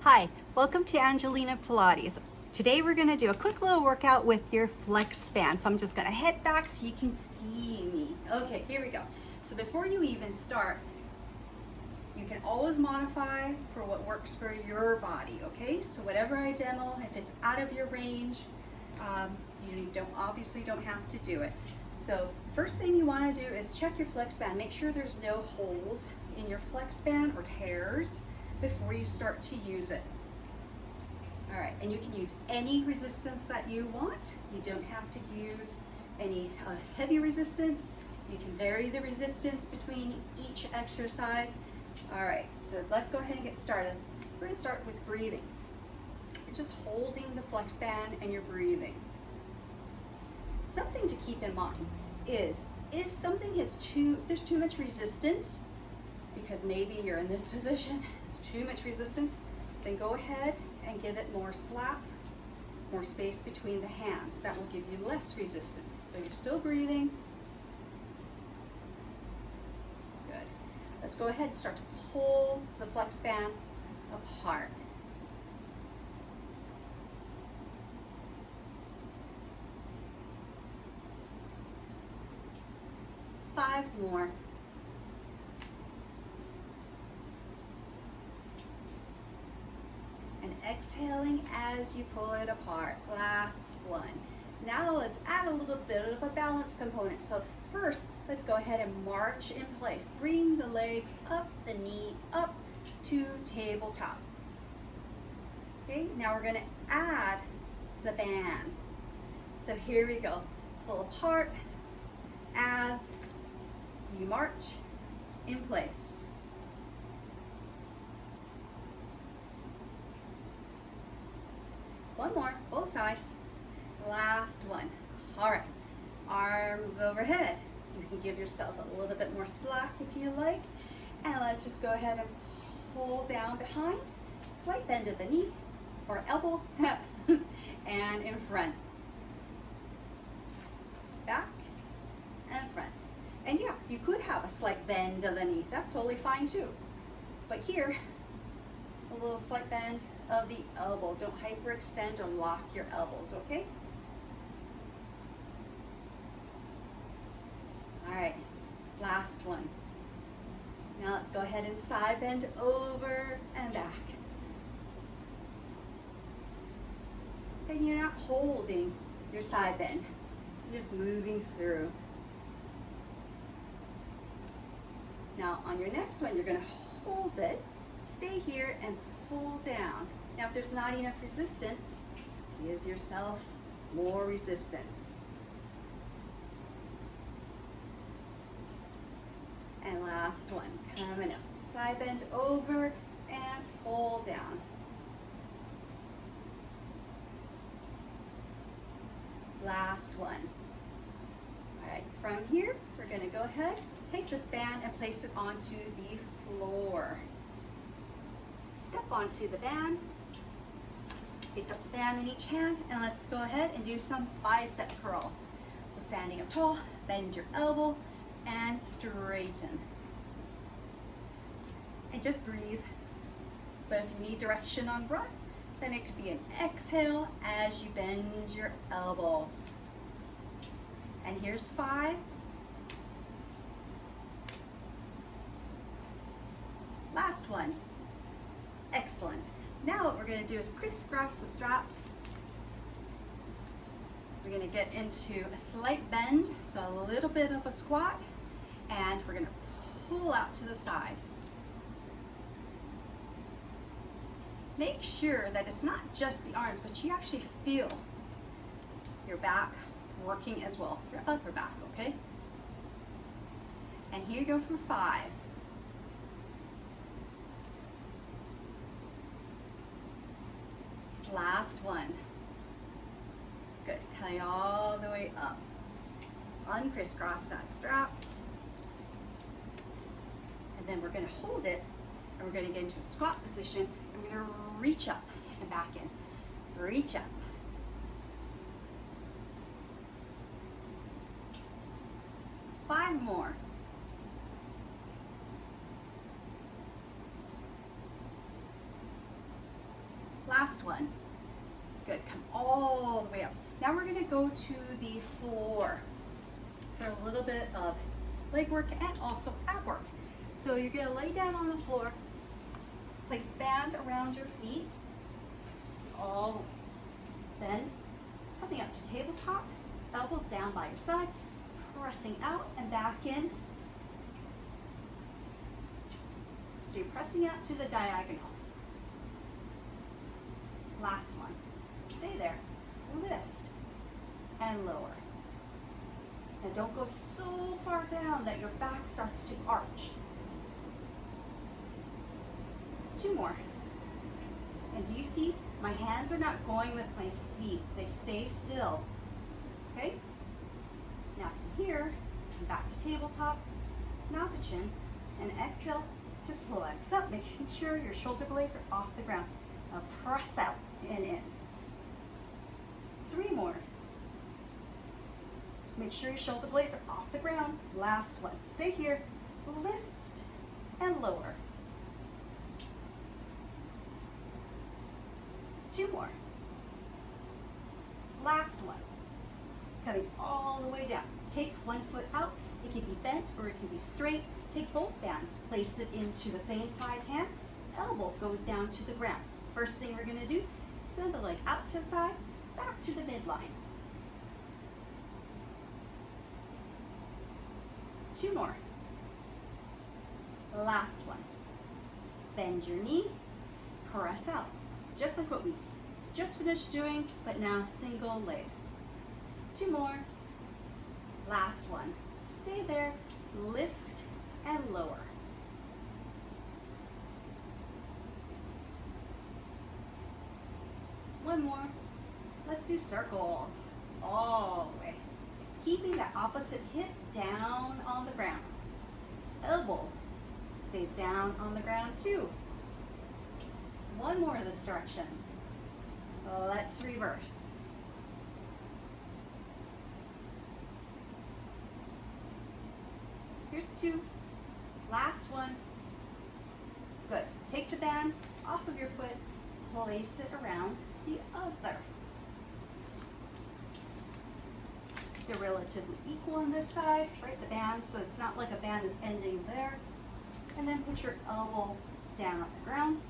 Hi, welcome to Angelina Pilates. Today we're gonna do a quick little workout with your flex band. So I'm just gonna head back so you can see me. Okay, here we go. So before you even start, you can always modify for what works for your body, okay? So whatever I demo, if it's out of your range, you obviously don't have to do it. So first thing you wanna do is check your flex band. Make sure there's no holes in your flex band or tears before you start to use it. All right, and you can use any resistance that you want. You don't have to use any heavy resistance. You can vary the resistance between each exercise. All right, so let's go ahead and get started. We're gonna start with breathing. You're just holding the flex band and you're breathing. Something to keep in mind is if something there's too much resistance, because maybe you're in this position, it's too much resistance, then go ahead and give it more slack, more space between the hands. That will give you less resistance. So you're still breathing. Good. Let's go ahead and start to pull the flex band apart. Five more. And exhaling as you pull it apart. Last one. Now let's add a little bit of a balance component. So first, let's go ahead and march in place. Bring the legs up, the knee up to tabletop. Okay, now we're gonna add the band. So here we go. Pull apart as you march in place. One more, both sides. Last one. All right, arms overhead. You can give yourself a little bit more slack if you like. And let's just go ahead and pull down behind. Slight bend at the knee or elbow and in front. Back and front. And yeah, you could have a slight bend of the knee. That's totally fine too. But here, a little slight bend of the elbow. Don't hyperextend or lock your elbows, okay? All right, last one. Now let's go ahead and side bend over and back. And you're not holding your side bend. You're just moving through. Now on your next one, you're gonna hold it, stay here and pull down. Now if there's not enough resistance, give yourself more resistance. And last one, coming up. Side bend over and pull down. Last one. All right, from here, we're gonna go ahead, take this band and place it onto the floor. Step onto the band, pick up the band in each hand, and let's go ahead and do some bicep curls. So standing up tall, bend your elbow, and straighten. And just breathe. But if you need direction on breath, then it could be an exhale as you bend your elbows. And here's 5. Last one. Excellent. Now what we're going to do is crisscross the straps. We're going to get into a slight bend, so a little bit of a squat, and we're going to pull out to the side. Make sure that it's not just the arms, but you actually feel your back working as well, your upper back, okay? And here you go for 5. Last one. Good. Coming all the way up. Uncrisscross that strap. And then we're going to hold it and we're going to get into a squat position. And we're going to reach up and back in. Reach up. Five more. Last one. Good, come all the way up. Now we're gonna go to the floor for a little bit of leg work and also ab work. So you're gonna lay down on the floor, place band around your feet, all then coming up to tabletop, elbows down by your side, pressing out and back in. So you're pressing out to the diagonal. Last one. Stay there. Lift and lower. And don't go so far down that your back starts to arch. 2 more. And do you see? My hands are not going with my feet. They stay still. Okay? Now from here, come back to tabletop, nod the chin, and exhale to flex up. Making sure your shoulder blades are off the ground. Now press out and in. 3 more. Make sure your shoulder blades are off the ground. Last one. Stay here. Lift and lower. 2 more. Last one. Coming all the way down. Take one foot out. It can be bent or it can be straight. Take both bands. Place it into the same side hand. Elbow goes down to the ground. First thing we're going to do, send the leg out to the side, back to the midline. 2 more. Last one. Bend your knee, press out. Just like what we just finished doing, but now single legs. 2 more. Last one. Stay there, lift and lower. One more. Let's do circles all the way. Keeping the opposite hip down on the ground. Elbow stays down on the ground too. One more this direction. Let's reverse. Here's 2. Last one. Good. Take the band off of your foot, place it around the other. They're relatively equal on this side, right? The band, so it's not like a band is ending there. And then put your elbow down on the ground.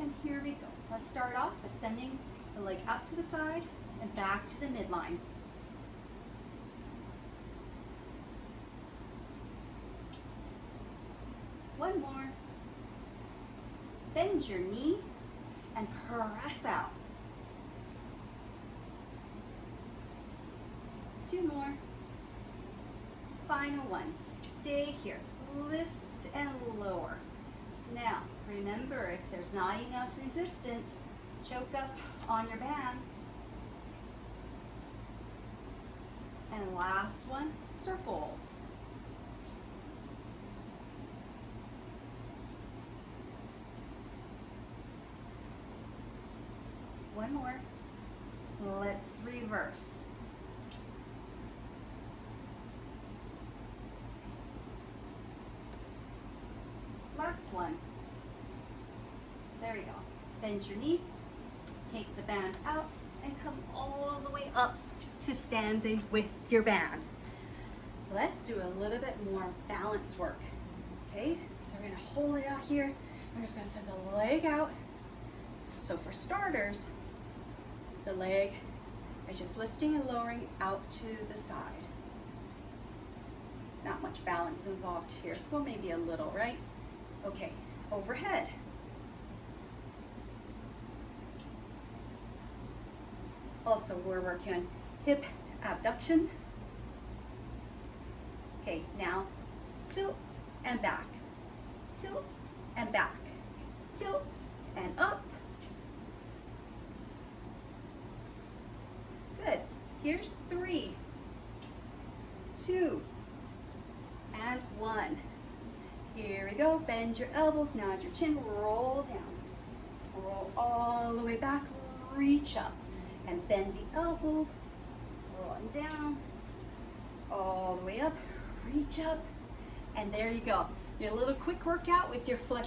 And here we go. Let's start off by sending the leg up to the side and back to the midline. One more. Bend your knee and press out. 2 more. Final one. Stay here. Lift and lower. Now, remember, if there's not enough resistance, choke up on your band. And last one, circles. One more. Let's reverse. Last one. There you go. Bend your knee, take the band out, and come all the way up to standing with your band. Let's do a little bit more balance work. Okay, so we're gonna hold it out here. We're just gonna send the leg out. So for starters, the leg is just lifting and lowering out to the side. Not much balance involved here. Well, maybe a little, right? Okay, overhead. Also, we're working on hip abduction. Okay, now tilt and back. Tilt and back. Tilt and up. Good. Here's 3, 2, and 1. Here we go. Bend your elbows, nod your chin, roll down. Roll all the way back, reach up. And bend the elbow, rolling down, all the way up, reach up. And there you go. Your little quick workout with your flex.